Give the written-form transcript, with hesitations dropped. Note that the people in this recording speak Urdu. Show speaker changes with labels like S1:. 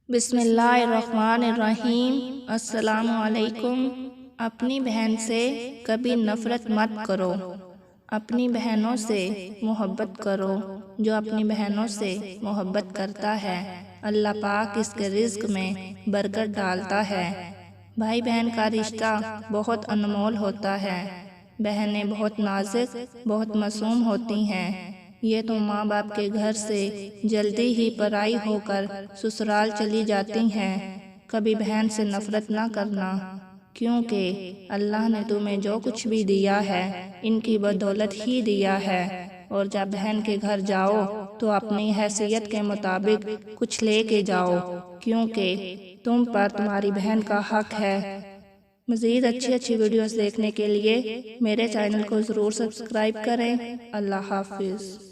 S1: بسم اللہ الرحمن الرحیم۔ السلام علیکم۔ اپنی بہن سے کبھی نفرت مت کرو، اپنی بہنوں سے محبت کرو۔ جو اپنی بہنوں سے محبت کرتا ہے اللہ پاک اس کے رزق میں برکت ڈالتا ہے۔ بھائی بہن کا رشتہ بہت انمول ہوتا ہے۔ بہنیں بہت نازک، بہت معصوم ہوتی ہیں۔ یہ تو ماں باپ کے گھر سے جلدی ہی پرائی ہو کر سسرال چلی جاتی ہیں۔ کبھی بہن سے نفرت نہ کرنا، کیونکہ اللہ نے تمہیں جو کچھ بھی دیا ہے ان کی بدولت ہی دیا ہے۔ اور جب بہن کے گھر جاؤ تو اپنی حیثیت کے مطابق کچھ لے کے جاؤ، کیونکہ تم پر تمہاری بہن کا حق ہے۔ مزید اچھی ویڈیوز دیکھنے کے لیے میرے چینل کو ضرور سبسکرائب کریں۔ اللہ حافظ۔